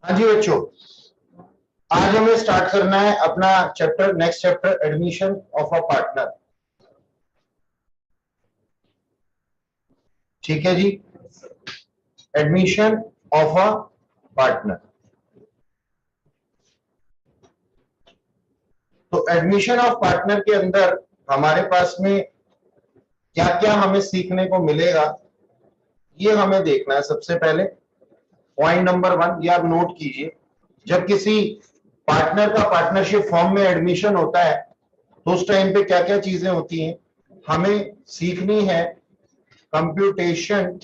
हाँ जी बच्चों, आज हमें स्टार्ट करना है अपना chapter, next chapter, admission of a partner. ठीक है जी, एडमिशन ऑफ अ पार्टनर। तो एडमिशन ऑफ पार्टनर के अंदर हमारे पास में क्या क्या हमें सीखने को मिलेगा, ये हमें देखना है। सबसे पहले पॉइंट नंबर 1 ये आप नोट कीजिए। जब किसी पार्टनर का पार्टनरशिप फॉर्म में एडमिशन होता है तो उस टाइम पे क्या क्या चीजें होती हैं हमें सीखनी है। Computation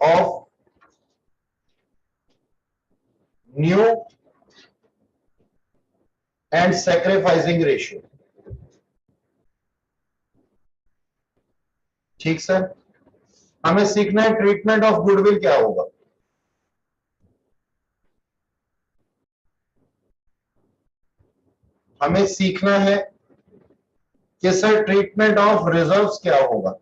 of new and sacrificing ratio. ठीक सर, हमें सीखना है ट्रीटमेंट ऑफ गुडविल क्या होगा। हमें सीखना है कि सर ट्रीटमेंट ऑफ रिजर्व्स क्या होगा।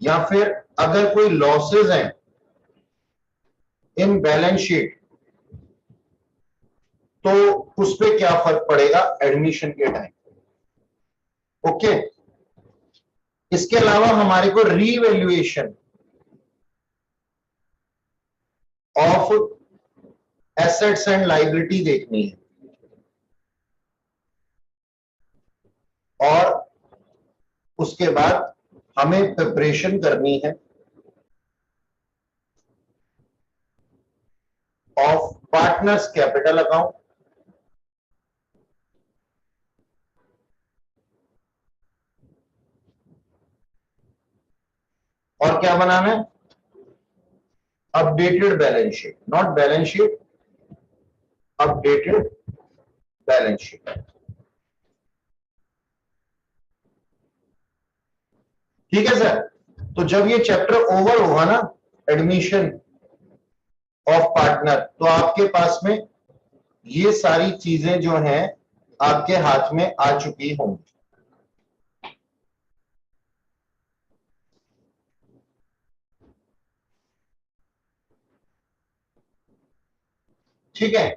या फिर अगर कोई लॉसेस हैं इन बैलेंस शीट तो उस पर क्या फर्क पड़ेगा एडमिशन के टाइम। ओके, इसके अलावा हमारे को revaluation of assets and liability देखनी है और उसके बाद हमें प्रिपरेशन करनी है ऑफ पार्टनर्स कैपिटल अकाउंट। और क्या बनाना है, updated balance sheet, not balance sheet, updated balance sheet. ठीक है सर, तो जब ये चैप्टर ओवर होगा ना, एडमिशन ऑफ पार्टनर, तो आपके पास में ये सारी चीजें जो हैं आपके हाथ में आ चुकी होंगी। ठीक है,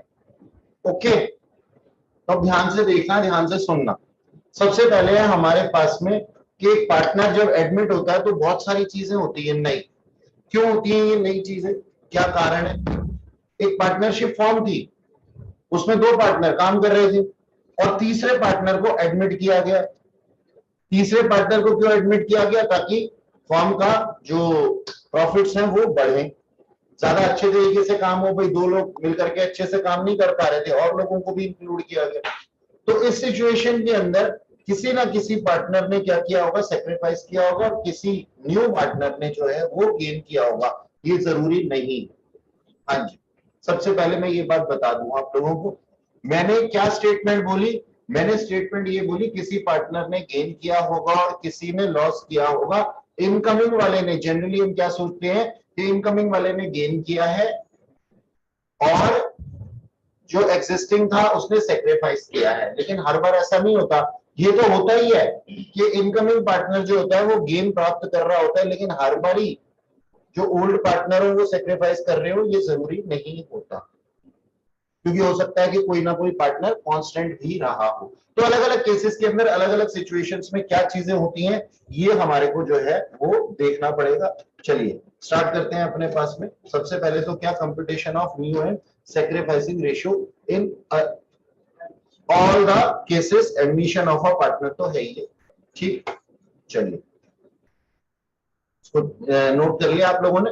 ओके। तो अब ध्यान से देखना, ध्यान से सुनना। सबसे पहले है हमारे पास में कि एक पार्टनर जब एडमिट होता है तो बहुत सारी चीजें होती है नई। क्यों होती है ये नई चीजें, क्या कारण है। एक पार्टनरशिप फॉर्म थी, उसमें दो पार्टनर काम कर रहे थे और तीसरे पार्टनर को एडमिट किया गया। तीसरे पार्टनर को क्यों एडमिट किया गया, ताकि फॉर्म का जो प्रॉफिट्स हैं वो बढ़े, ज्यादा अच्छे तरीके से काम हो। भाई दो लोग मिलकर के अच्छे से काम नहीं कर पा रहे थे और लोगों को भी इंक्लूड किया गया। तो इस सिचुएशन के अंदर किसी ना किसी पार्टनर ने क्या किया होगा, सेक्रीफाइस किया होगा और किसी न्यू पार्टनर ने जो है वो गेन किया होगा। ये जरूरी नहीं। हाँ जी, सबसे पहले मैं ये बात बता दूं आप लोगों को, मैंने क्या स्टेटमेंट बोली। मैंने स्टेटमेंट ये बोली किसी पार्टनर ने गेन किया होगा और किसी ने लॉस किया होगा। इनकमिंग वाले ने, जनरली हम क्या सोचते हैं कि इनकमिंग वाले ने गेन किया है और जो एग्जिस्टिंग था उसने सेक्रीफाइस किया है, लेकिन हर बार ऐसा नहीं होता। ये तो होता ही है कि इनकमिंग पार्टनर जो होता है वो गेन प्राप्त कर रहा होता है, लेकिन हर बारी जो ओल्ड पार्टनर हो वो सेक्रीफाइस कर रहे हो, ये जरूरी नहीं होता। क्योंकि हो सकता है कि कोई ना कोई पार्टनर कांस्टेंट भी रहा हो। तो अलग अलग केसेस के अंदर अलग अलग सिचुएशंस में क्या चीजें होती हैं ये हमारे को जो है वो देखना पड़ेगा। चलिए स्टार्ट करते हैं अपने पास में। सबसे पहले तो क्या, computation of new and sacrificing ratio in all the cases admission of a partner, तो है ही है। ठीक, चलिए इसको नोट कर लिया आप लोगों ने,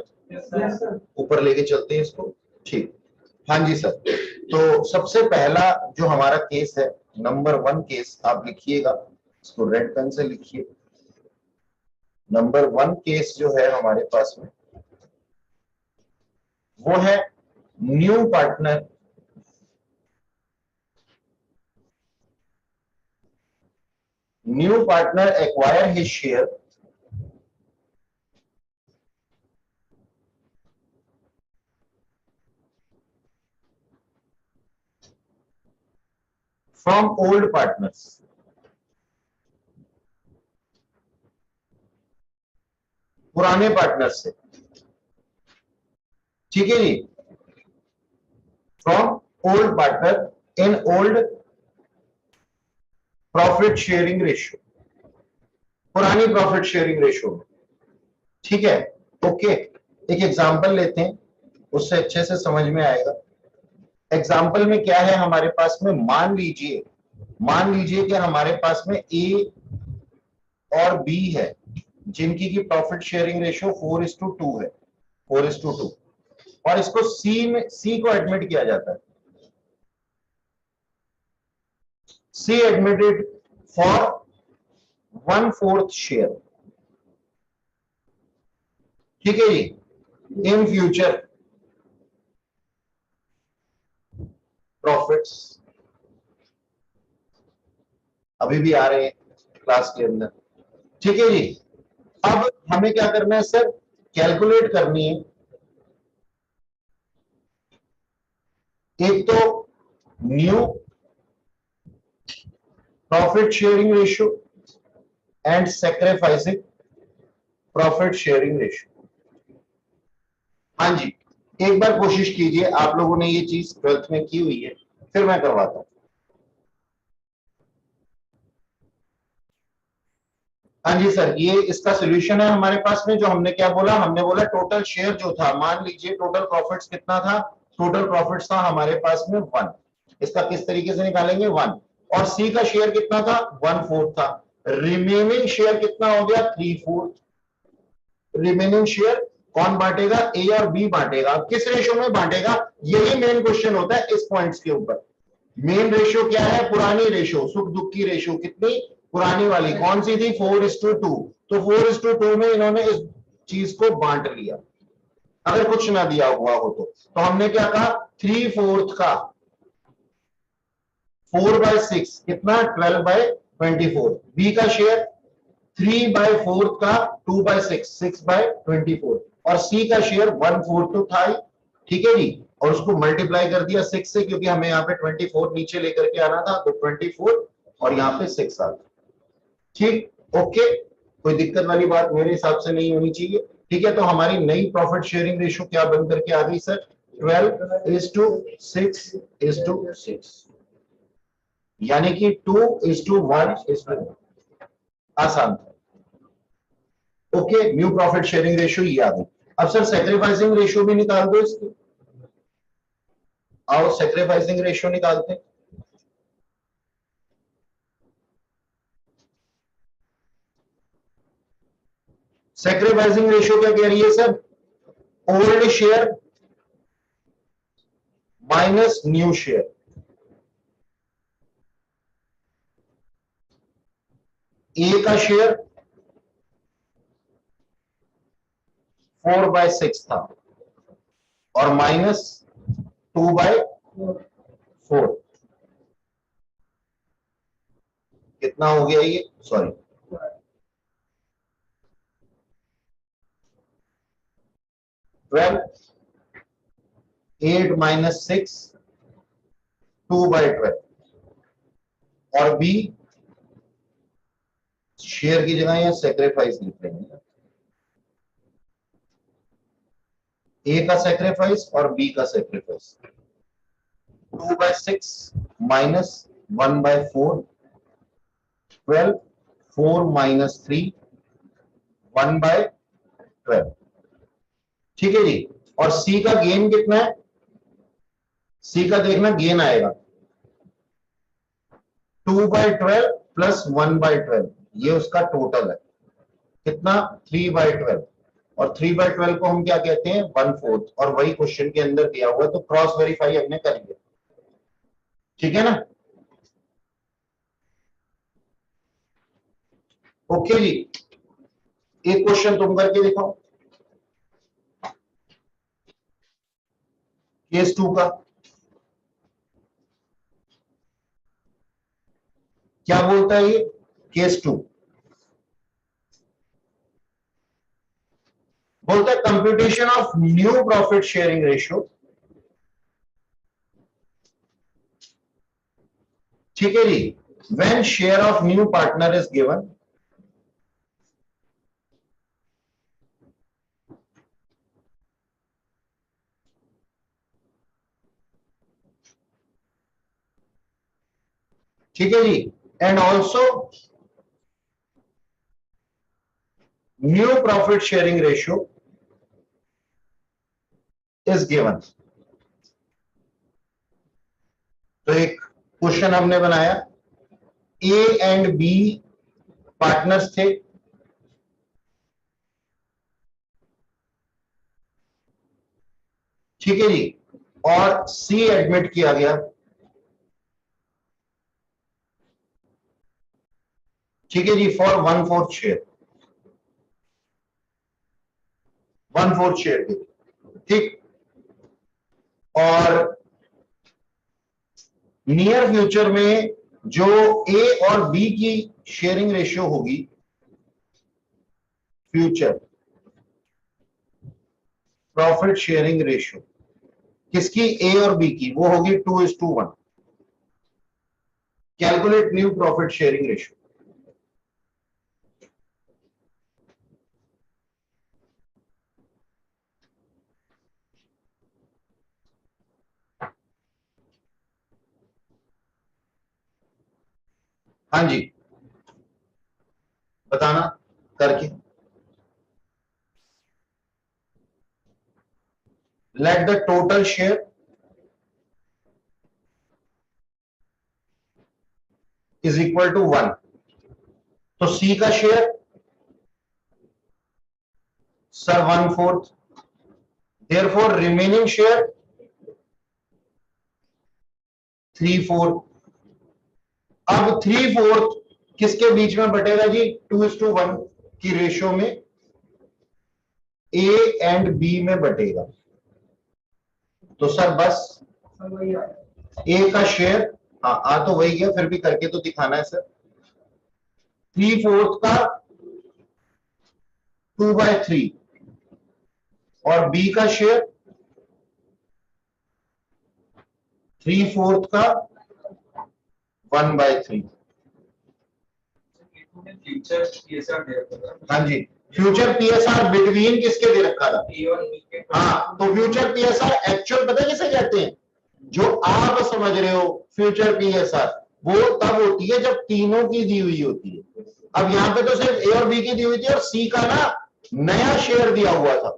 ऊपर लेके चलते हैं इसको। ठीक, हाँ जी सर। तो सबसे पहला जो हमारा केस है, नंबर 1 केस आप लिखिएगा, इसको रेड पेन से लिखिए। नंबर 1 केस जो है हमारे पास में वो है new partner acquire his share from old partners. पुराने पार्टनर से, ठीक है जी, from old partner in old profit sharing ratio, पुरानी प्रॉफिट शेयरिंग रेशियो में, ठीक है। ओके, एक एग्जांपल लेते हैं, उससे अच्छे से समझ में आएगा। एग्जांपल में क्या है हमारे पास में, मान लीजिए कि हमारे पास में ए और बी है, जिनकी की प्रॉफिट शेयरिंग रेशियो 4:2 है, 4:2, और इसको सी को एडमिट किया जाता है, सी एडमिटेड फॉर 1/4 शेयर, ठीक है जी। इन फ्यूचर प्रॉफिट्स अभी भी आ रहे हैं क्लास के अंदर, ठीक है जी। अब हमें क्या करना है सर, कैलकुलेट करनी है एक तो new profit sharing ratio and sacrificing profit sharing ratio. हाँ जी, एक बार कोशिश कीजिए, आप लोगों ने ये चीज 12th में की हुई है, फिर मैं करवाता हूं। हाँ जी सर, ये इसका सोल्यूशन है हमारे पास में। जो हमने क्या बोला, हमने बोला टोटल शेयर जो था, मान लीजिए टोटल प्रॉफिट्स कितना था, टोटल प्रॉफिट्स था हमारे पास में 1, इसका किस तरीके से निकालेंगे 1, और सी का शेयर कितना था 1/4 था, रिमेनिंग शेयर कितना हो गया 3/4, रिमेनिंग शेयर कौन बांटेगा, ए और बी बांटेगा। अब किस रेशियो में बांटेगा, यही मेन क्वेश्चन होता है इस पॉइंट्स के ऊपर। मेन रेशियो क्या है, पुरानी रेशियो, सुख दुख की रेशियो कितनी, पुरानी वाली कौन सी थी 4:2, तो 4:2 में इन्होंने इस चीज को बांट लिया, अगर कुछ ना दिया हुआ हो तो हमने क्या कहा 3/4 का 4/6 कितना 12/24, बी का शेयर 3/4 का 2/6 6/24, और सी का शेयर 1/4 तो था ही, ठीक है जी, और उसको मल्टीप्लाई कर दिया 6 से, क्योंकि हमें यहाँ पे 24 नीचे लेकर के आना था, तो 24 और यहाँ पे 6 आ गया, ठीक। ओके, कोई दिक्कत वाली बात मेरे हिसाब से नहीं होनी चाहिए, ठीक है। तो हमारी नई प्रॉफिट शेयरिंग रेशियो क्या बन करके आ गई सर, 12:6:6, यानी कि 2:1:1, आसान था। Okay, new profit sharing ratio ये आ गई। अब सर सैक्रिफाइसिंग रेशियो भी निकाल दो इसकी, आओ सैक्रिफाइसिंग रेशियो निकालते हैं। सैक्रिफाइसिंग रेशियो क्या कह रही है sir, old share minus new share, A का शेयर 4/6 था और माइनस 2/4, कितना हो गया ये, सॉरी 12, 8 - 6 2/12, और बी शेयर की जगह या सेक्रीफाइस लिख लेंगे, ए का सेक्रीफाइस और बी का सेक्रीफाइस, 2/6 माइनस 1/4, 12, 4 - 3 1/12, ठीक है जी। और सी का गेन कितना है, सी का देखना गेन आएगा 2/12 प्लस 1/12, ये उसका टोटल है कितना 3/12, और 3/12 को हम क्या कहते हैं 1/4, और वही क्वेश्चन के अंदर दिया हुआ है, तो क्रॉस वेरीफाई हमने कर लिया, ठीक है ना। ओके जी, एक क्वेश्चन तुम करके दिखाओ केस 2 का, क्या बोलता है ये केस 2, बोलता है computation of new profit sharing ratio, ठीक है जी, when share of new partner is given ठीक है जी। And also new profit sharing ratio is given. तो एक क्वेश्चन हमने बनाया, ए एंड बी पार्टनर्स थे, ठीक है जी, और सी एडमिट किया गया, ठीक है जी, फॉर 1/4 शेयर, 1/4 शेयर के, ठीक। और नियर फ्यूचर में जो ए और बी की शेयरिंग रेशियो होगी, फ्यूचर प्रॉफिट शेयरिंग रेशियो किसकी, ए और बी की, वो होगी 2:1। Calculate new profit sharing ratio. हाँ जी, बताना करके। Let the total share is equal to 1। तो सी का share sir 1/4, therefore remaining share 3/4। अब 3/4 किसके बीच में बटेगा जी, 2:1 की रेशियो में ए एंड बी में बटेगा। तो सर बस ए का शेयर, हाँ आ तो वही गया, फिर भी करके तो दिखाना है सर। 3/4 का 2/3 और बी का शेयर 3/4 का 1/3। हाँ जी, फ्यूचर पीएसआर बिटवीन किसके दे रखा था, ए और बी के। हाँ, तो फ्यूचर पीएसआर एक्चुअल पता किसे कहते हैं, जो आप समझ रहे हो फ्यूचर पीएसआर, वो तब होती है जब तीनों की दी हुई होती है। अब यहां पे तो सिर्फ ए और बी की दी हुई थी और सी का ना नया शेयर दिया हुआ था।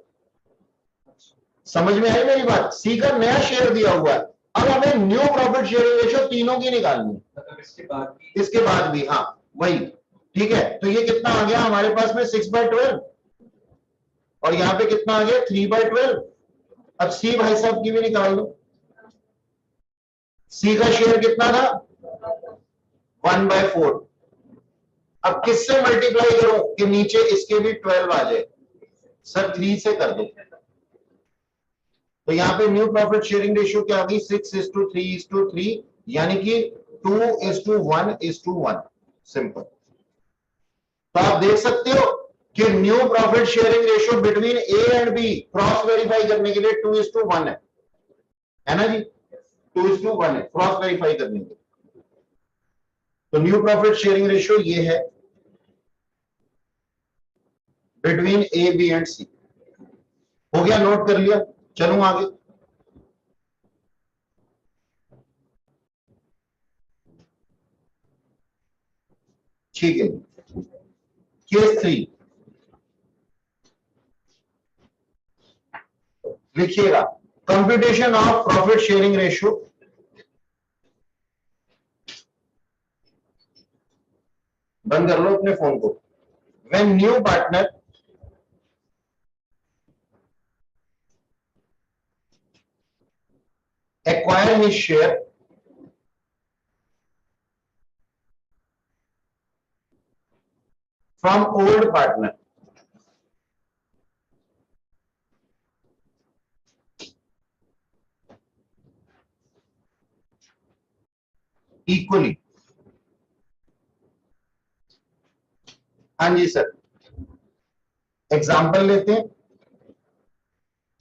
समझ में आई मेरी बात, सी का नया शेयर दिया हुआ है। अब हमें न्यू प्रॉफिट शेयरिंग रेशियो तीनों की निकालनी है, मतलब इसके बाद भी, हाँ वही, ठीक है। तो ये कितना आ गया हमारे पास में 6/12 और यहां पे कितना आ गया 3/12। अब सी भाई साहब की भी निकाल दो। सी का शेयर कितना था 1/4। अब किससे मल्टीप्लाई करूं कि नीचे इसके भी 12 आ जाए, सर 3 से कर दो। तो यहां पे न्यू प्रॉफिट शेयरिंग रेशियो क्या होगी, 6:3:3, यानी कि 2:1:1। सिंपल। तो आप देख सकते हो कि new profit sharing ratio between A and B cross verify करने के लिए 2:1 है ना जी, 2:1 है क्रॉस वेरीफाई करने के लिए। तो न्यू प्रॉफिट शेयरिंग रेशियो ये है बिटवीन ए बी एंड सी। हो गया, नोट कर लिया, चलूं आगे। ठीक है, केस 3 लिखिएगा, computation of profit sharing ratio. बंद कर लो अपने फोन को। When new partner acquire his share from old partner equally। हाँ जी सर, एग्जांपल लेते हैं।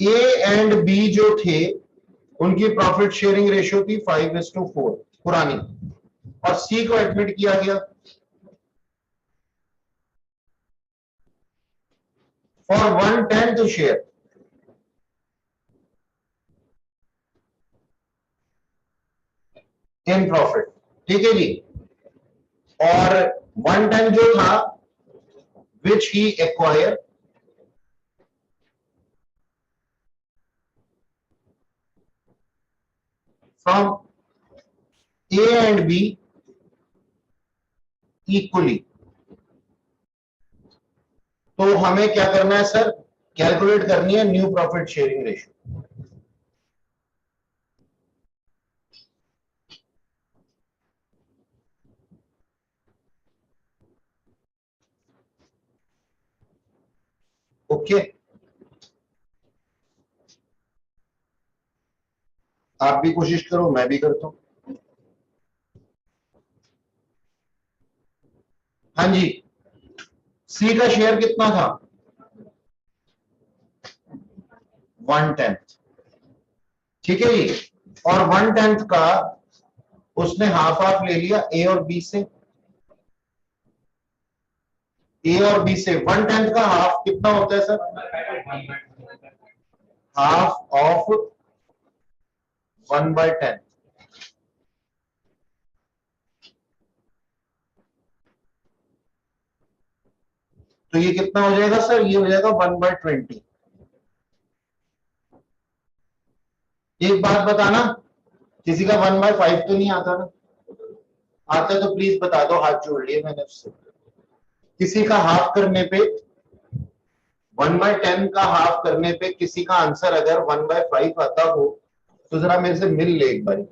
ए एंड बी जो थे उनकी प्रॉफिट शेयरिंग रेशियो थी 5:4 पुरानी, और सी को एडमिट किया गया फॉर 1/10 शेयर इन प्रॉफिट। ठीक है जी, और 110 जो था which he acquired from A and B equally। तो हमें क्या करना है सर, कैलकुलेट करनी है new profit sharing ratio. Okay, आप भी कोशिश करो, मैं भी करता हूं। हाँ जी, सी का शेयर कितना था, 1/10। ठीक है जी, और 1/10 का उसने हाफ हाफ ले लिया ए और बी से। ए और बी से 1/10 का हाफ कितना होता है सर, हाफ ऑफ 1/10। तो ये कितना हो जाएगा सर, ये हो जाएगा 1/20। एक बात बताना, किसी का 1/5 तो नहीं आता ना, आता है तो प्लीज बता दो, हाथ जोड़ लिए मैंने उससे। किसी का हाफ करने पे, 1/10 का हाफ करने पे किसी का आंसर अगर 1/5 आता हो तो जरा मेरे से मिल ले एक बार, मैं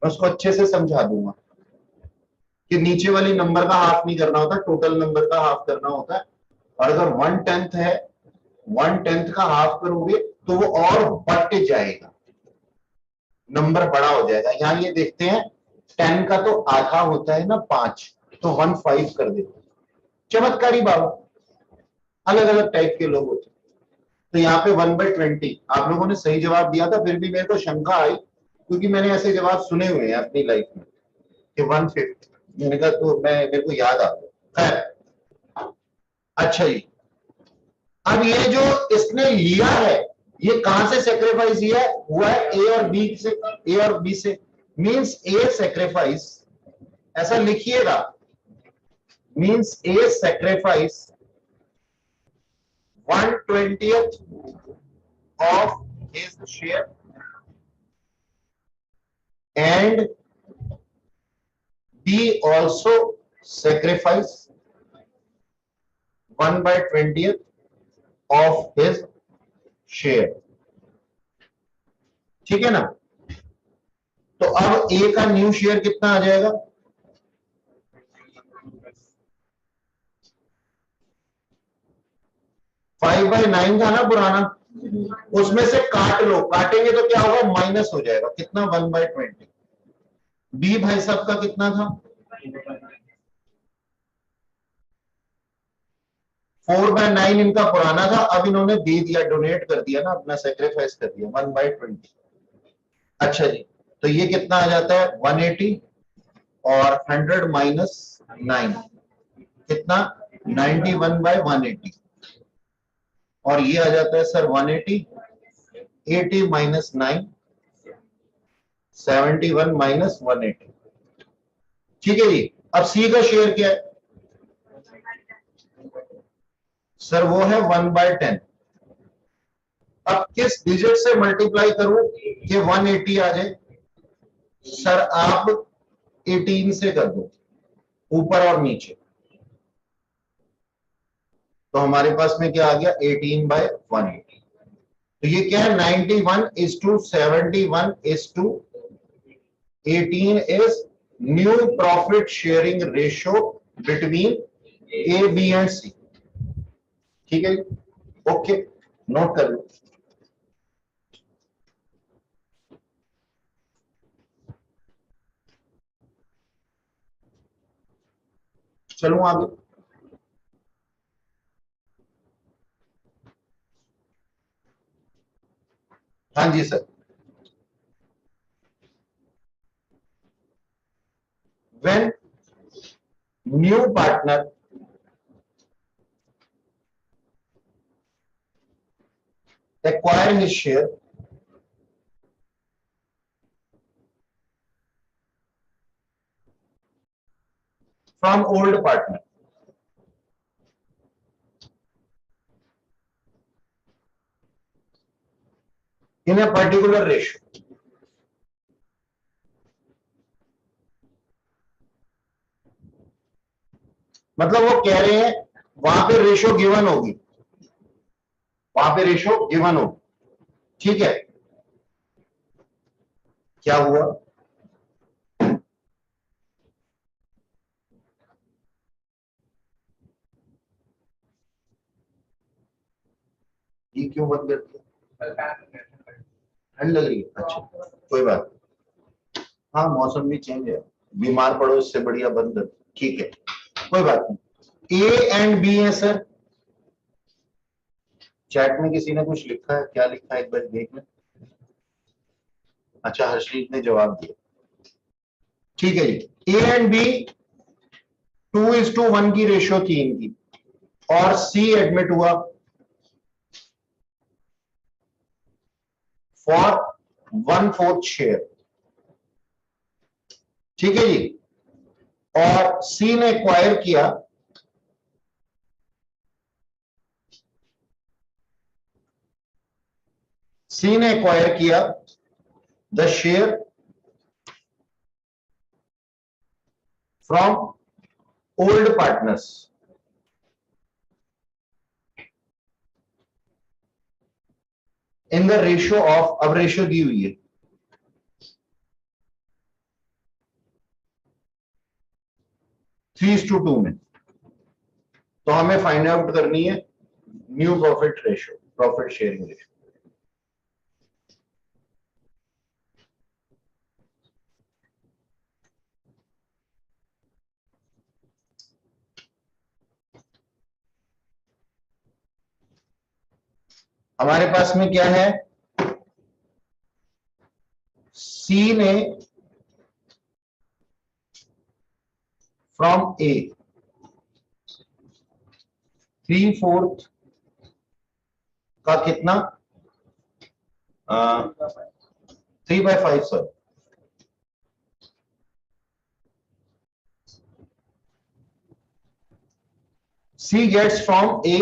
उसको अच्छे से समझा दूंगा कि नीचे वाली नंबर का हाफ नहीं करना होता, टोटल नंबर का हाफ करना होता है। और अगर 1/10 है, 1/10 का हाफ करोगे तो वो और बढ़ जाएगा, नंबर बड़ा हो जाएगा। यहां ये देखते हैं 10 का तो आधा होता है ना 5, तो 1/5 कर देते हैं। चमत्कारी बाबा, अलग अलग टाइप के लोग होते हैं। तो यहाँ पे 1/20 आप लोगों ने सही जवाब दिया था, फिर भी मेरे को शंका आई क्योंकि मैंने ऐसे जवाब सुने हुए हैं अपनी लाइफ में कि 1/5। मैंने कहा तो मैं, मेरे को याद आ गया। खैर, अच्छा जी, अब ये जो इसने लिया है, ये कहां से सेक्रीफाइस हुआ है, ए और बी से, ए और बी से। मींस ए सेक्रीफाइस, ऐसा लिखिएगा, means a sacrifice 1/20 of his share and B also sacrifice 1/20 of his share। ठीक है ना। तो अब ए का न्यू शेयर कितना आ जाएगा, 5/9 था ना पुराना, उसमें से काट लो, काटेंगे तो क्या होगा, माइनस हो जाएगा, कितना 1/20। बी भाई साहब का कितना था, 4/9 इनका पुराना था, अब इन्होंने दे दिया, डोनेट कर दिया ना, अपना सेक्रीफाइस कर दिया, 1/20। अच्छा जी, तो ये कितना आ जाता है 180, और 100 माइनस 9 कितना, 91/180। और ये आ जाता है सर 180, 80 माइनस 9, 71 माइनस 180। ठीक है जी, अब सी का शेयर क्या है सर, वो है 1/10। अब किस डिजिट से मल्टीप्लाई करूं कि 180 आ जाए, सर आप 18 से कर दो, ऊपर और नीचे। तो हमारे पास में क्या आ गया, 18/180। तो ये क्या है, 91:71:18 is new profit sharing ratio between A B and C. ठीक है, ओके, नोट कर लो। चलूं आगे। हाँ जी sir, when new partner acquire his share from old partner. In a particular ratio. मतलब वो कह रहे हैं वहां पे रेशियो गिवन होगी, वहां पे रेशियो गिवन होगी, ठीक है। क्या हुआ? ये क्यों बंद कर दिया? ठंड लग रही है? अच्छा, कोई बात। हाँ, मौसम भी चेंज है, बीमार पड़ो इससे बढ़िया बंद कर, ठीक है, कोई बात नहीं। ए एंड बी है सर। चैट में किसी ने कुछ लिखा है, क्या लिखा है एक बार देख लें। अच्छा, हर्षीत ने जवाब दिया, ठीक है जी। ए एंड बी 2:1 की रेशियो थी इनकी, और सी एडमिट हुआ फॉर 1/4 शेयर, ठीक है जी। और सी ने एक्वायर किया the share from old partners in the ratio of, अब रेशियो दी हुई है 3:2 में। तो हमें फाइंड आउट करनी है new profit ratio, profit sharing ratio. हमारे पास में क्या है, सी ने फ्रॉम ए 3/4 का कितना, 3/5 sir. C gets from A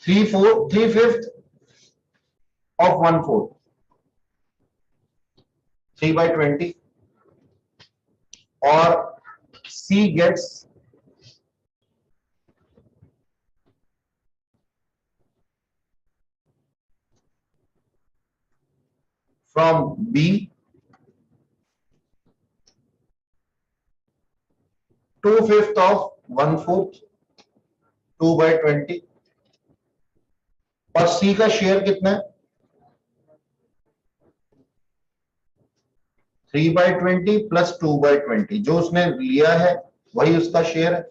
3/5 of 1/4, 3/20, और C gets from B 2/5 of 1/4, 2/20, और C का शेयर कितना है, 3/20 प्लस 2/20, जो उसने लिया है वही उसका शेयर है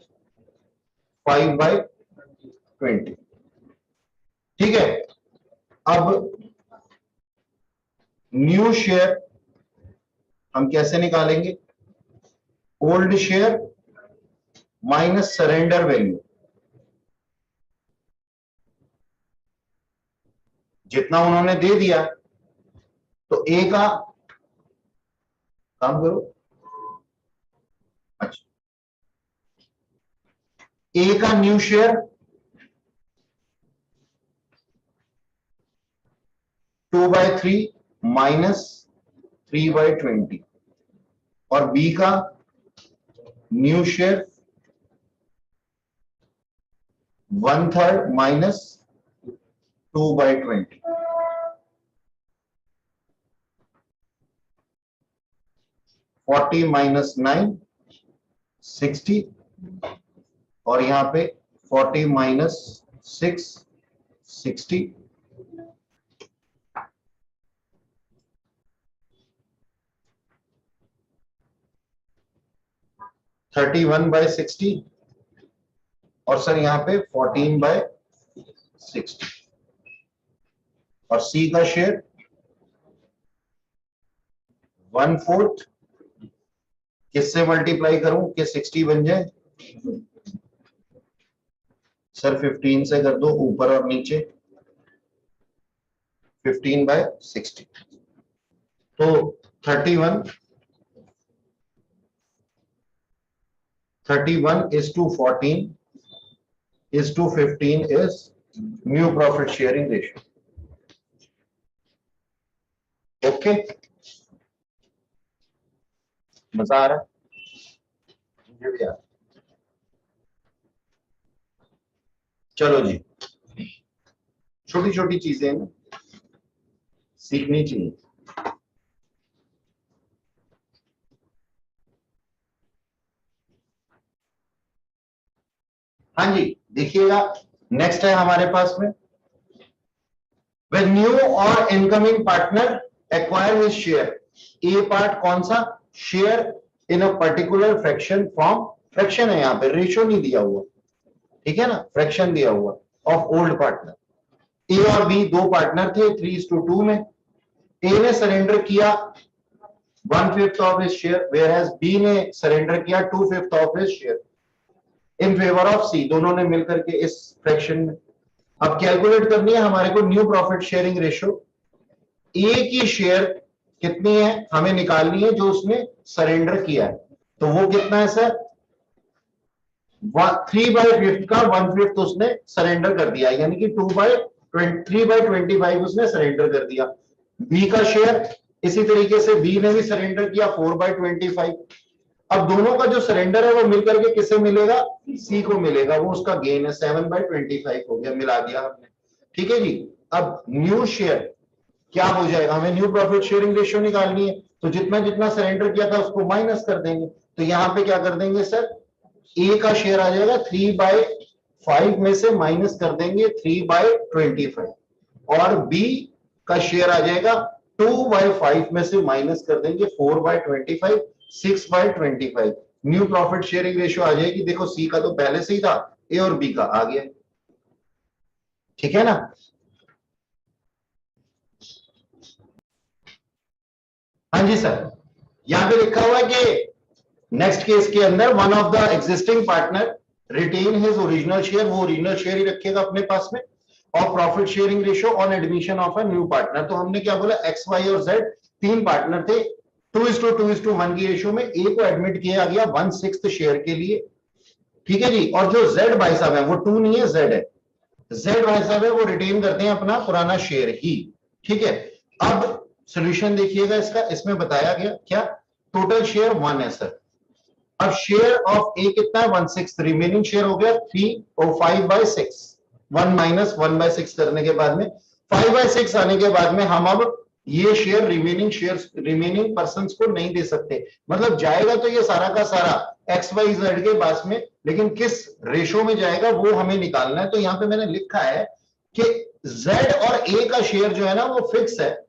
5/20, ठीक है। अब न्यू शेयर हम कैसे निकालेंगे, old share minus surrender value, जितना उन्होंने दे दिया तो ए का काम करो, अच्छा, ए का न्यू शेयर 2/3 माइनस 3/20, और बी का न्यू शेयर 1/3 माइनस 2/20, 40 माइनस 9 60, और यहां पे 40 माइनस 6 60, 31/60, और सर यहां पे 14/60, और सी का शेयर 1/4 किससे मल्टीप्लाई करूं कि 60 बन जाए, सर 15 से कर दो ऊपर और नीचे, 15/60, तो 31 31:14:15 is new profit sharing ratio. Okay, मजा आ रहा है? मुझे भी आ रहा है। चलो जी, छोटी छोटी चीजें ना सीखनी चाहिए। हाँ जी, देखिएगा, नेक्स्ट है हमारे पास में, when new or incoming partner acquire his share, A part कौन सा, share in a particular fraction form, fraction है, यहां पे रेशियो नहीं दिया हुआ, ठीक है ना, फ्रैक्शन दिया हुआ ऑफ ओल्ड पार्टनर। ए और बी दो पार्टनर थे 3:2 में, ए ने सरेंडर किया 1/5 of his share, whereas B ने सरेंडर किया 2/5 of his share in favour of C, दोनों ने मिलकर के इस फ्रैक्शन में। अब कैलकुलेट करनी है हमारे को न्यू प्रॉफिट शेयरिंग रेशियो, ए की शेयर कितनी है हमें निकालनी है जो उसने सरेंडर किया है, तो वो कितना है सर, 3/5 का 1/5 उसने सरेंडर कर दिया, यानी कि 3/25 उसने सरेंडर कर दिया। बी का शेयर इसी तरीके से बी ने भी सरेंडर किया 4/25। अब दोनों का जो सरेंडर है वो मिलकर के किसे मिलेगा, सी को मिलेगा, वो उसका गेन है 7/25 हो गया, मिला दिया हमने, ठीक है जी। अब न्यू शेयर क्या हो जाएगा, हमें न्यू प्रॉफिट शेयरिंग रेशियो निकालनी है, तो जितना जितना सरेंडर किया था उसको माइनस कर देंगे, तो यहां पे क्या कर देंगे सर, ए का शेयर आ जाएगा 3/5 में से माइनस कर देंगे 3/25, और बी का शेयर आ जाएगा 2/5 में से माइनस कर देंगे 4/25, 6/25। न्यू प्रॉफिट शेयरिंग रेशियो आ जाएगी, देखो सी का तो पहले से ही था, ए और बी का आ गया, ठीक है ना। हाँ जी सर, यहां पे लिखा हुआ है कि नेक्स्ट केस के अंदर one of the existing partner retain his original share, वो ओरिजिनल शेयर ही रखेगा अपने पास में, और profit sharing ratio on admission of a new partner. तो हमने क्या बोला, एक्स वाई और जेड तीन पार्टनर थे, 2:2:1 की रेशियो में ए को एडमिट किया गया 1/6 शेयर के लिए, ठीक है जी। और जो जेड भाई साहब है वो 2 नहीं है, जेड है, जेड भाई साहब है वो रिटेन करते हैं अपना पुराना शेयर ही, ठीक है। अब सोल्यूशन देखिएगा इसका, इसमें बताया गया क्या, टोटल शेयर 1 है सर, अब शेयर ऑफ ए कितना है 1/6, रिमेनिंग शेयर हो गया 5/6, 1 माइनस 1/6 करने के बाद में 5/6 आने के बाद में हम अब ये शेयर रिमेनिंग पर्सन को नहीं दे सकते, मतलब जाएगा तो ये सारा का सारा एक्स वाई जेड के पास में, लेकिन किस रेशो में जाएगा वो हमें निकालना है। तो यहां पे मैंने लिखा है कि जेड और ए का शेयर जो है ना वो फिक्स है,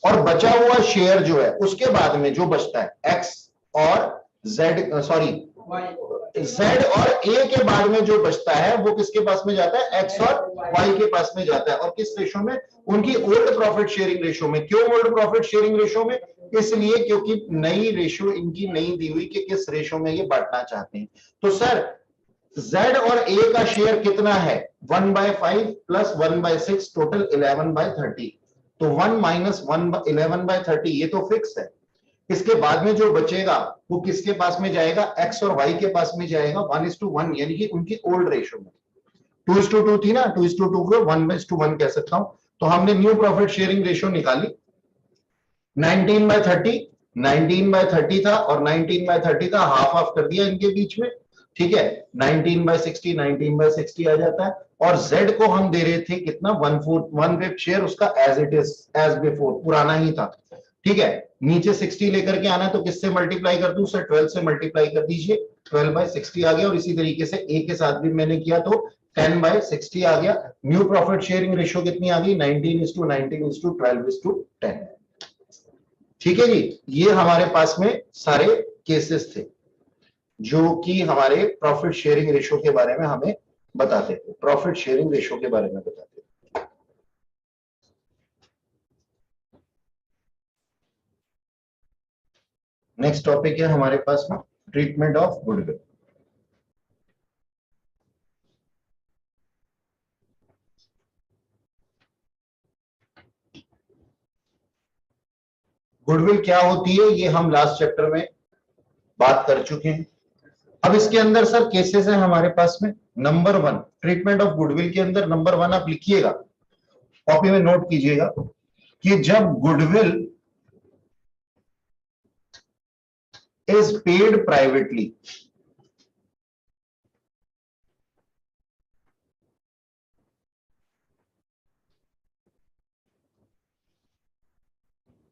और बचा हुआ शेयर जो है उसके बाद में जो बचता है एक्स और जेड, सॉरी जेड और ए के बाद में जो बचता है वो किसके पास में जाता है, एक्स और वाई के पास में जाता है, और किस रेशो में, उनकी ओल्ड प्रॉफिट शेयरिंग रेशो में। क्यों ओल्ड प्रॉफिट शेयरिंग रेशो में, इसलिए क्योंकि नई रेशो इनकी नहीं दी हुई कि किस रेशो में ये बांटना चाहते हैं। तो सर जेड और ए का शेयर कितना है, 1/5 प्लस 1/6 टोटल 11/30, तो 1 माइनस 11/30 ये तो फिक्स है, इसके बाद में जो बचेगा वो किसके पास में जाएगा, एक्स और वाई के पास में जाएगा 1:1, यानी कि उनकी ओल्ड रेशो में। 2:2 थी ना, 2:2 को 1:1 कह सकता हूं। तो हमने न्यू प्रॉफिट शेयरिंग रेशो निकाली 19/30, 19/30 था, और 19/30 का हाफ हाफ कर दिया इनके बीच में, ठीक है, 19/60, 19/60 आ जाता है। और Z को हम दे रहे थे कितना, 1/5 शेयर उसका as it is, as before, पुराना ही था, ठीक है। नीचे 60 लेकर के आना, तो किससे मल्टीप्लाई कर दूं सर, 12 से मल्टीप्लाई कर दीजिए, 12/60 आ गया, और इसी तरीके से ए के साथ भी मैंने किया तो 10/60 आ गया। न्यू प्रॉफिट शेयरिंग रेशियो कितनी आ गई, 19:19:12:10, ठीक है जी। ये हमारे पास में सारे केसेस थे जो कि हमारे प्रॉफिट शेयरिंग रेशियो के बारे में हमें बताते थे, प्रॉफिट शेयरिंग रेशियो के बारे में बताते थे। नेक्स्ट टॉपिक है हमारे पास में ट्रीटमेंट ऑफ गुडविल। गुडविल क्या होती है ये हम लास्ट चैप्टर में बात कर चुके हैं, अब इसके अंदर सर केसेस है हमारे पास में। Number one, treatment of goodwill के अंदर नंबर वन आप लिखिएगा, कॉपी में नोट कीजिएगा कि जब goodwill is paid privately,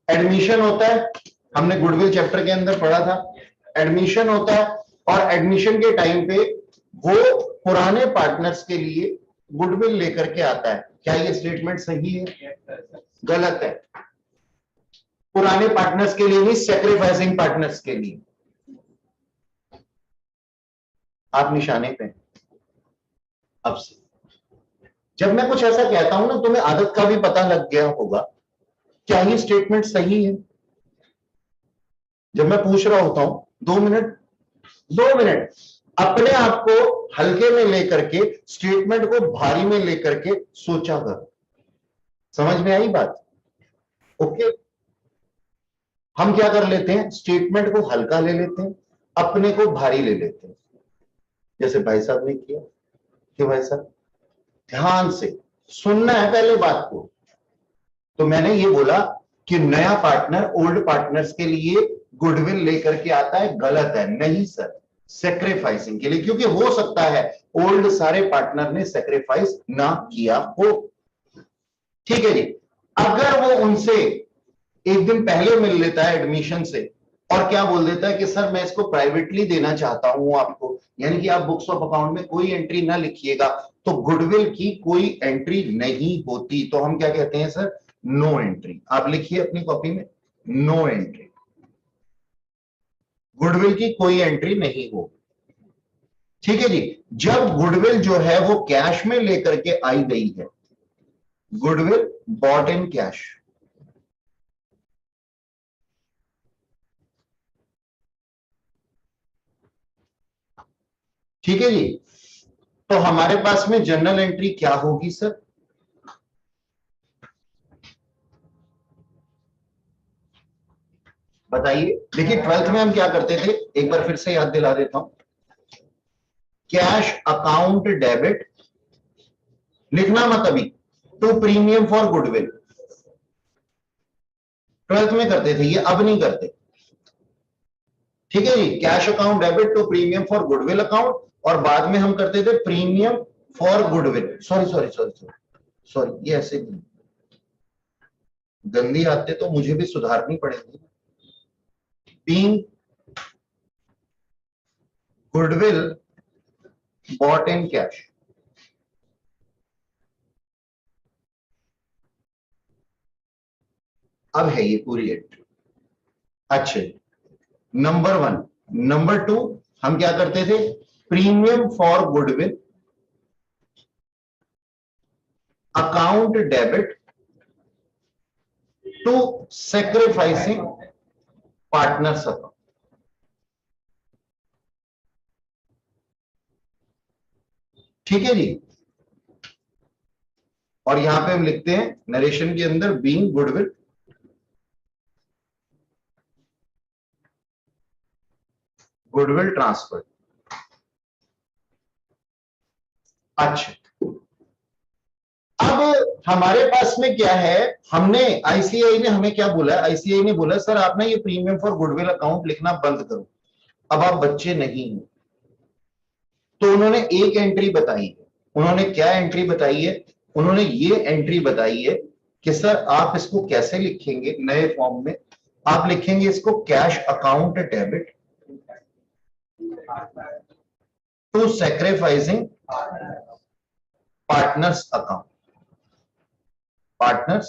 admission होता है, हमने गुडविल चैप्टर के अंदर पढ़ा था, एडमिशन होता है और एडमिशन के टाइम पे वो पुराने पार्टनर्स के लिए गुडविल लेकर के आता है। क्या ये स्टेटमेंट सही है? गलत है। पुराने पार्टनर्स के लिए नहीं, सेक्रीफाइसिंग पार्टनर्स के लिए। आप निशाने पे। अब से जब मैं कुछ ऐसा कहता हूं ना, तुम्हें आदत का भी पता लग गया होगा, क्या ये स्टेटमेंट सही है? जब मैं पूछ रहा होता हूं 2 मिनट, 2 मिनट अपने आप को हल्के में लेकर के स्टेटमेंट को भारी में लेकर के सोचा कर। समझ में आई बात? ओके। हम क्या कर लेते हैं, स्टेटमेंट को हल्का ले लेते हैं, अपने को भारी ले लेते हैं, जैसे भाई साहब ने किया। कि भाई साहब ध्यान से सुनना है पहले बात को। तो मैंने ये बोला कि नया पार्टनर ओल्ड पार्टनर्स के लिए गुडविल लेकर के आता है, गलत है। नहीं सर, सेक्रीफाइसिंग के लिए, क्योंकि हो सकता है ओल्ड सारे पार्टनर ने सेक्रीफाइस ना किया हो। ठीक है जी। अगर वो उनसे एक दिन पहले मिल लेता है एडमिशन से और क्या बोल देता है कि सर मैं इसको प्राइवेटली देना चाहता हूं आपको, यानी कि आप बुक्स ऑफ अकाउंट में कोई एंट्री ना लिखिएगा, तो गुडविल की कोई एंट्री नहीं होती। तो हम क्या कहते हैं सर, नो एंट्री। आप लिखिए अपनी कॉपी में, नो एंट्री, गुडविल की कोई एंट्री नहीं होगी। ठीक है जी। जब गुडविल जो है वो कैश में लेकर के आई गई है, गुडविल बॉट इन कैश, ठीक है जी, तो हमारे पास में जर्नल एंट्री क्या होगी सर? बताइए। देखिए 12th में हम क्या करते थे, एक बार फिर से याद दिला देता हूं। कैश अकाउंट डेबिट लिखना मत अभी, to premium for goodwill, 12th में करते थे, ये अब नहीं करते। ठीक है जी। Cash account debit to premium for goodwill account, और बाद में हम करते थे premium for goodwill. Sorry sorry sorry sorry sorry, ये ऐसे गंदी आते तो मुझे भी सुधारनी पड़ेगी। Being goodwill bought in cash, अब है ये पूरी एंट्री। अच्छे, नंबर वन। नंबर टू, हम क्या करते थे, premium for goodwill account debit to sacrificing partners account. ठीक है जी। और यहां पे हम लिखते हैं नरेशन के अंदर, बीइंग गुडविल गुडविल ट्रांसफर। अच्छा, अब हमारे पास में क्या है, हमने आईसीआई ने हमें क्या बोला, आईसीआई ने बोला सर आप ना ये प्रीमियम फॉर गुडविल अकाउंट लिखना बंद करो, अब आप बच्चे नहीं हो। तो उन्होंने एक एंट्री बताई है। उन्होंने क्या एंट्री बताई है? उन्होंने ये एंट्री बताई है कि सर आप इसको कैसे लिखेंगे नए फॉर्म में, आप लिखेंगे इसको cash account debit to sacrificing partners account, partners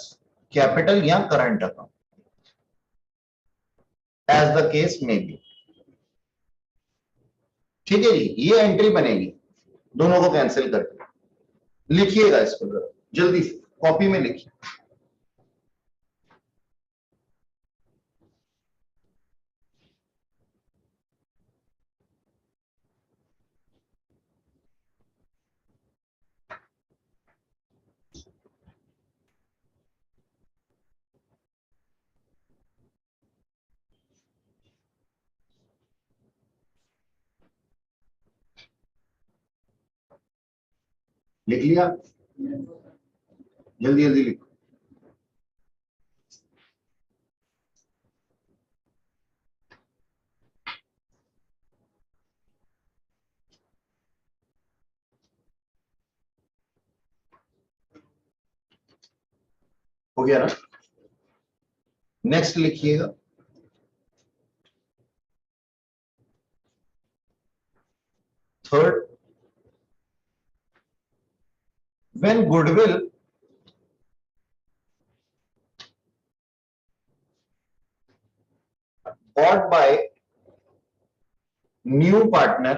capital या current account, as the case में बी। ठीक है जी, ये एंट्री बनेगी, दोनों को कैंसिल करके। लिखिएगा इसको जल्दी से कॉपी में लिखिए। लिख लिया, जल्दी जल्दी लिखो। हो गया ना? नेक्स्ट लिखिएगा, third, when goodwill bought by new partner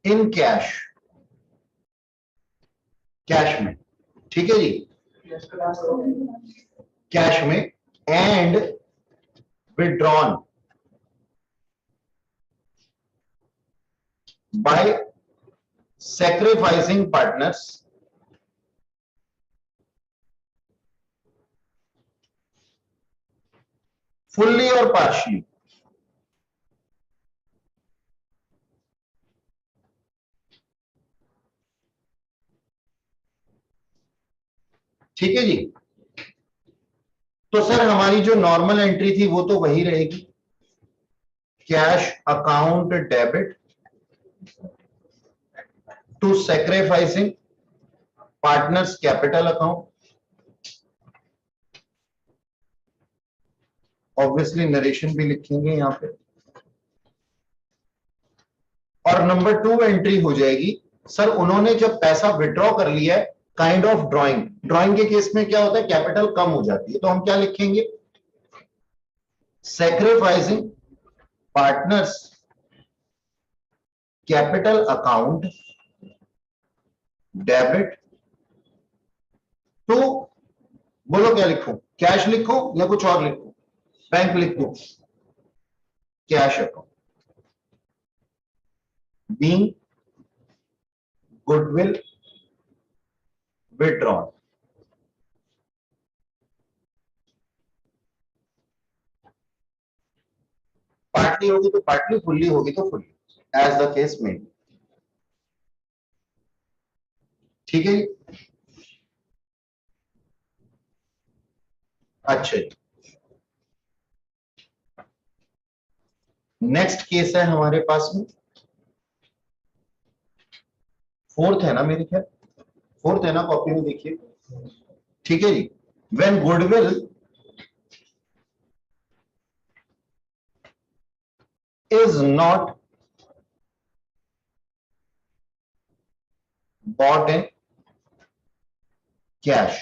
in cash, cash में, ठीक है जी, कैश में, and withdrawn by sacrificing partners fully or partially, ठीक है जी। तो सर हमारी जो नॉर्मल एंट्री थी वो तो वही रहेगी, cash account debit to sacrificing partners capital account, obviously narration भी लिखेंगे यहां पे, और नंबर 2 एंट्री हो जाएगी, सर उन्होंने जब पैसा विड्रॉ कर लिया है, काइंड ऑफ ड्राइंग, ड्राइंग के केस में क्या होता है, कैपिटल कम हो जाती है, तो हम क्या लिखेंगे, sacrificing partners capital account debit to, बोलो क्या लिखूं, कैश लिखूं या कुछ और लिखूं, बैंक लिखूं, cash account, being goodwill withdrawn, partly होगी तो पार्टली, फुल्ली होगी तो फुल्ली, एज द केस में, ठीक है। अच्छा, नेक्स्ट केस है हमारे पास में, फोर्थ है ना मेरे ख्याल, फोर्थ है ना, कॉपी में देखिए, ठीक है जी। When goodwill is not bought in cash,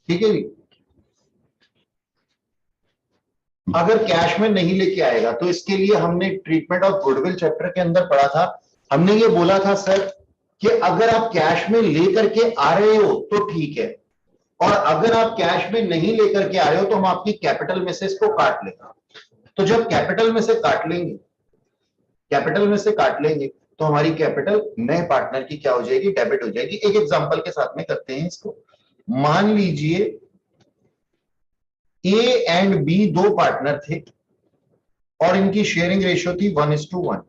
ठीक है जी, अगर कैश में नहीं लेके आएगा तो इसके लिए हमने ट्रीटमेंट ऑफ गुडविल चैप्टर के अंदर पढ़ा था, हमने ये बोला था सर कि अगर आप कैश में लेकर के आ रहे हो तो ठीक है, और अगर आप कैश में नहीं लेकर के आ रहे हो तो हम आपकी कैपिटल में से इसको काट लेंगे। तो जब कैपिटल में से काट लेंगे, कैपिटल में से काट लेंगे तो हमारी कैपिटल नए पार्टनर की क्या हो जाएगी, डेबिट हो जाएगी। एक एग्जांपल के साथ में करते हैं इसको, मान लीजिए ए एंड बी दो पार्टनर थे और इनकी शेयरिंग रेशियो थी 1:1,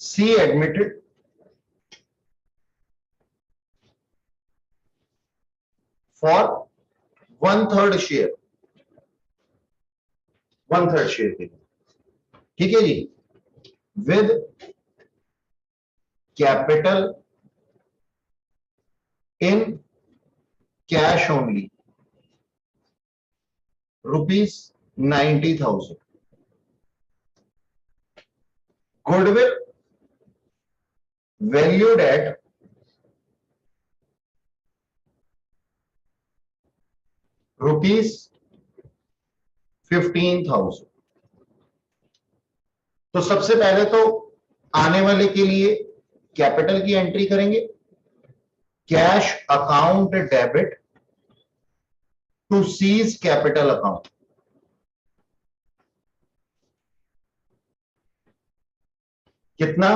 C admitted for 1/3 share, 1/3 share के, ठीक है जी, with capital in cash only ₹90,000, goodwill valued at ₹15,000। तो सबसे पहले तो आने वाले के लिए कैपिटल की एंट्री करेंगे, cash account debit to C's capital account, कितना,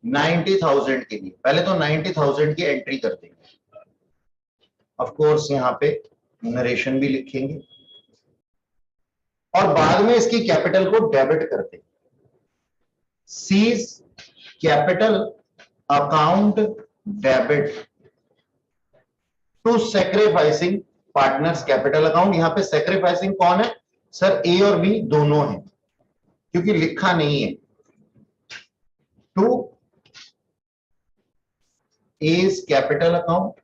90,000 के लिए, पहले तो 90,000 की एंट्री कर देंगे, ऑफ कोर्स यहां पे नरेशन भी लिखेंगे, और बाद में इसकी कैपिटल को डेबिट करते। C's capital account debit to sacrificing partners capital account. यहां पे सैक्रिफाइसिंग कौन है सर? ए और बी दोनों है, क्योंकि लिखा नहीं है। To A's capital account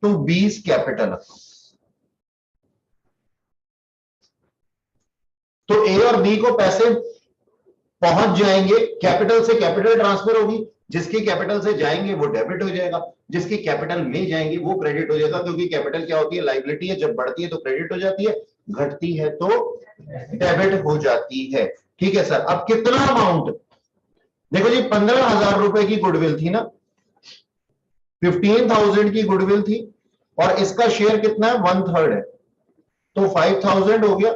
to B's capital account. तो ए और बी को पैसे पहुंच जाएंगे, कैपिटल से कैपिटल ट्रांसफर होगी, जिसकी कैपिटल से जाएंगे वो डेबिट हो जाएगा, जिसकी कैपिटल में जाएंगे वो क्रेडिट हो जाएगा, क्योंकि कैपिटल क्या होती है? लायबिलिटी है। जब बढ़ती है तो क्रेडिट हो जाती है, घटती है तो डेबिट हो जाती है। ठीक है सर। अब कितना अमाउंट? देखो जी, 15,000 रुपए की गुडविल थी ना, 15,000 की गुडविल थी, और इसका शेयर कितना है? 1/3 है, तो 5,000 हो गया,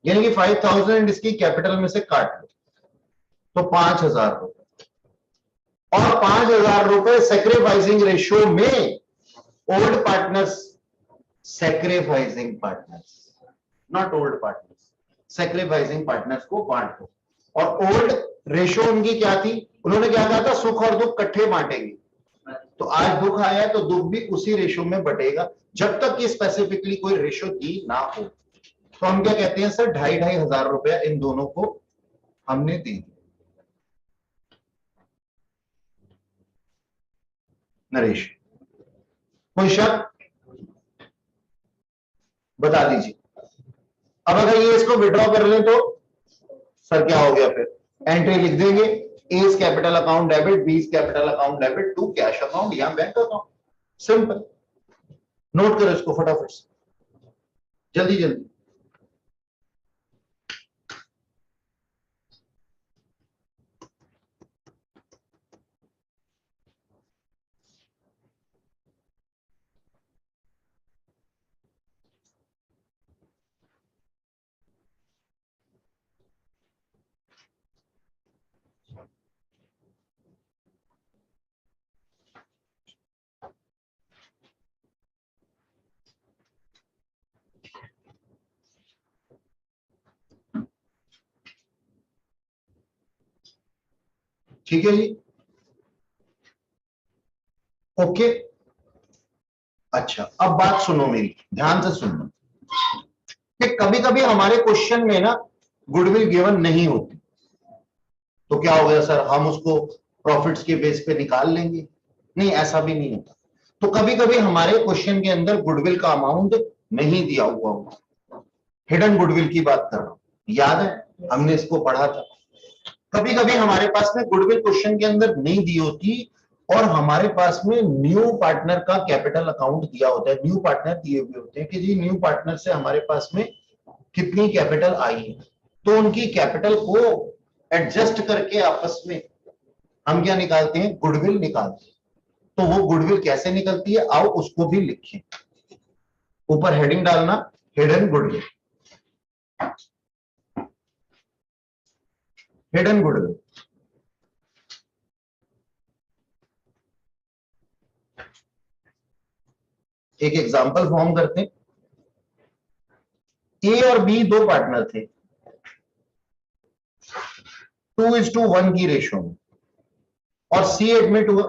यानी कि 5,000 इसकी कैपिटल में से काट लो तो 5,000 रुपए। और 5,000 रुपए सेक्रीफाइसिंग रेशियो में old partners, sacrificing partners, not old partners, sacrificing partners को बांट दो। और ओल्ड रेशियो उनकी क्या थी? उन्होंने क्या कहा था? सुख और दुख इकट्ठे बांटेंगे। तो आज दुख आया है तो दुख भी उसी रेशियो में बटेगा, जब तक कि स्पेसिफिकली कोई रेशियो दी ना हो। तो हम क्या कहते हैं सर? 2,500 रुपया इन दोनों को हमने दे दिया। नरेश, कोई शक? बता दीजिए। अब अगर ये इसको विड्रॉ कर लें तो सर क्या हो गया? फिर एंट्री लिख देंगे, A's capital account debit, B's capital account debit to cash account या बैंक अकाउंट। सिंपल। नोट करो इसको फटाफट से, जल्दी जल्दी। ठीक है जी, ओके। अच्छा, अब बात सुनो मेरी, ध्यान से सुनना कि कभी कभी हमारे क्वेश्चन में ना गुडविल गिवन नहीं होती, तो क्या हो गया सर? हम उसको प्रॉफिट्स के बेस पे निकाल लेंगे? नहीं, ऐसा भी नहीं होता। तो कभी कभी हमारे क्वेश्चन के अंदर गुडविल का अमाउंट नहीं दिया हुआ होगा। हिडन गुडविल की बात कर रहा हूं, याद है हमने इसको पढ़ा था। कभी कभी हमारे पास में गुडविल क्वेश्चन के अंदर नहीं दी होती, और हमारे पास में न्यू पार्टनर का कैपिटल अकाउंट दिया होता है। न्यू पार्टनर दिए हुए होते हैं कि जी न्यू पार्टनर से हमारे पास में कितनी कैपिटल आई है, तो उनकी कैपिटल को एडजस्ट करके आपस में हम क्या निकालते हैं? गुडविल निकालते हैं। तो वो गुडविल कैसे निकलती है, आओ उसको भी लिखें। ऊपर हेडिंग डालना, हिडन गुडविल। Hidden goodwill. एक एग्जांपल फॉर्म करते हैं। ए और बी दो पार्टनर थे, 2:1 की रेशियो में, और सी एडमिट हुआ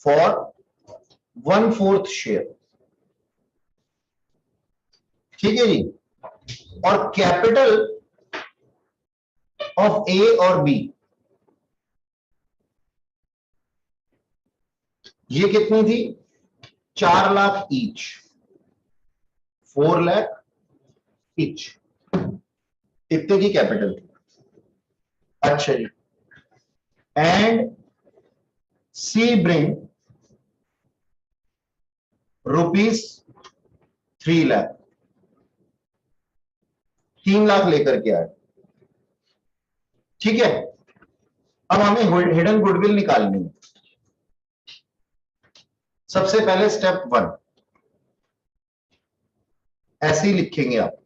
फॉर 1/4 शेयर। ठीक है जी। और कैपिटल ऑफ ए और बी ये कितनी थी? 4 लाख ईच, 4 लाख ईच, इतने की कैपिटल थी। अच्छा जी। And C bring ₹3 lakh, 3 lakh लेकर के आए। ठीक है। अब हमें हिडन गुडविल निकालनी है। सबसे पहले स्टेप 1 ऐसे ही लिखेंगे आप।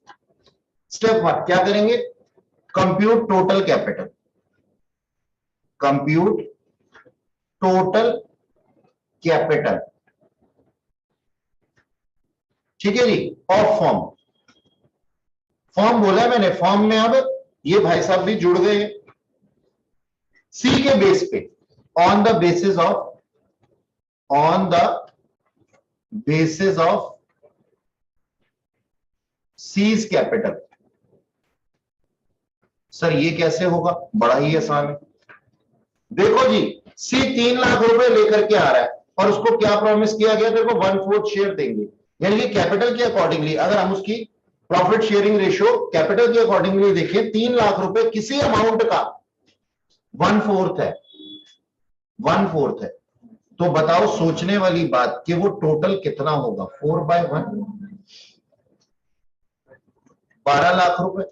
स्टेप 1 क्या करेंगे? Compute total capital, compute total capital, ठीक है जी, ऑफ फॉर्म। फॉर्म बोला मैंने, फॉर्म में अब ये भाई साहब भी जुड़ गए सी के बेस पे, on the basis of seize capital. Sir ये कैसे होगा? बड़ा ही आसान है। देखो जी, सी 3 लाख रुपए लेकर के आ रहा है और उसको क्या प्रॉमिस किया गया? देखो 1/4 शेयर देंगे, यानी कि कैपिटल के अकॉर्डिंगली अगर हम उसकी प्रॉफिट शेयरिंग रेशियो कैपिटल के अकॉर्डिंगली देखें, 3 लाख रुपए किसी अमाउंट का 1/4 है, 1/4 है। तो बताओ, सोचने वाली बात कि वो टोटल कितना होगा? 4/1, 12 लाख रुपए।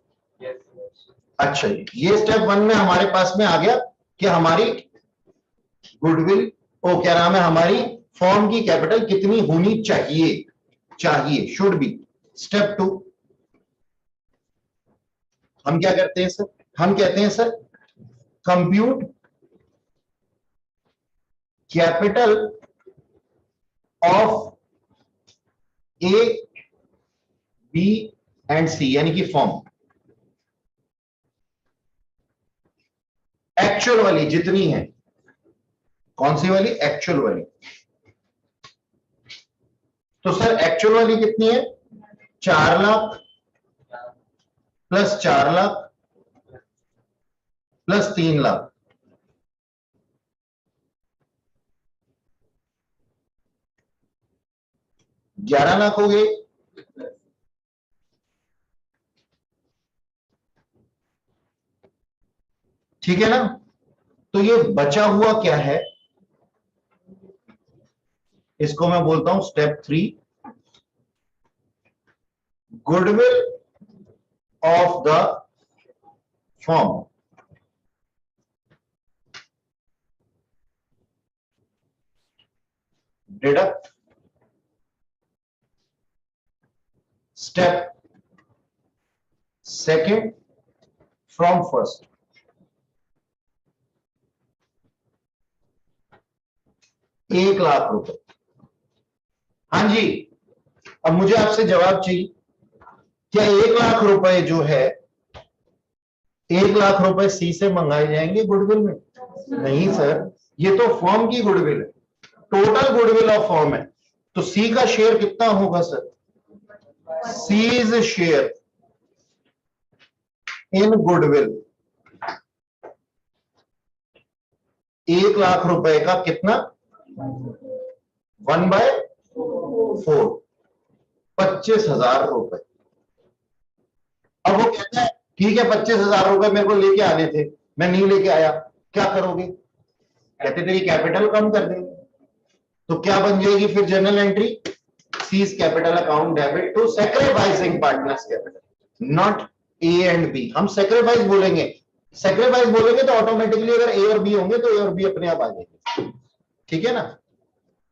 अच्छा, ये स्टेप 1 में हमारे पास में आ गया कि हमारी गुडविल, ओ क्या नाम है, हमारी फॉर्म की कैपिटल कितनी होनी चाहिए, शुड बी। स्टेप 2 हम क्या करते हैं सर? हम कहते हैं sir compute capital of A, B and C, यानी कि फॉर्म एक्चुअल वाली जितनी है। कौन सी वाली? एक्चुअल वाली। तो सर एक्चुअल वाली कितनी है? 4 लाख प्लस 4 लाख प्लस 3 लाख, 11 लाख हो गए। ठीक है ना? तो ये बचा हुआ क्या है? इसको मैं बोलता हूं step 3, goodwill of the form. Deduct step second from first. 1 lakh रुपए। हाँ जी, अब मुझे आपसे जवाब चाहिए, क्या 1 लाख रुपए जो है, 1 लाख रुपए सी से मंगाए जाएंगे गुडविल में? नहीं सर, ये तो फॉर्म की गुडविल है, टोटल गुडविल ऑफ फॉर्म है। तो सी का शेयर कितना होगा sir? C's share in goodwill 1 lakh रुपए का कितना? 1/4, 25,000 रुपए। अब वो कहता है ठीक है 25,000 रुपए मेरे को लेके आने थे, मैं नहीं लेके आया, क्या करोगे? कहते तेरी कैपिटल कम कर देंगे। तो क्या बन जाएगी फिर journal entry? C's capital account debit to sacrificing partners capital, not A and B. हम सैक्रिफाइस बोलेंगे, सैक्रिफाइस बोलेंगे तो ऑटोमेटिकली अगर ए और बी होंगे तो ए और बी अपने आप आ जाएंगे। ठीक है ना?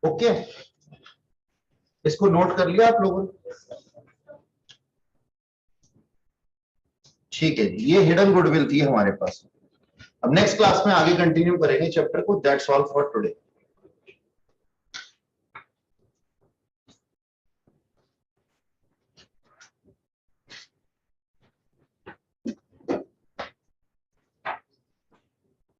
ओके, इसको नोट कर लिया आप लोगों ने? ठीक है, ये हिडन गुडविल थी हमारे पास। अब नेक्स्ट क्लास में आगे कंटिन्यू करेंगे चैप्टर को। That's all for today.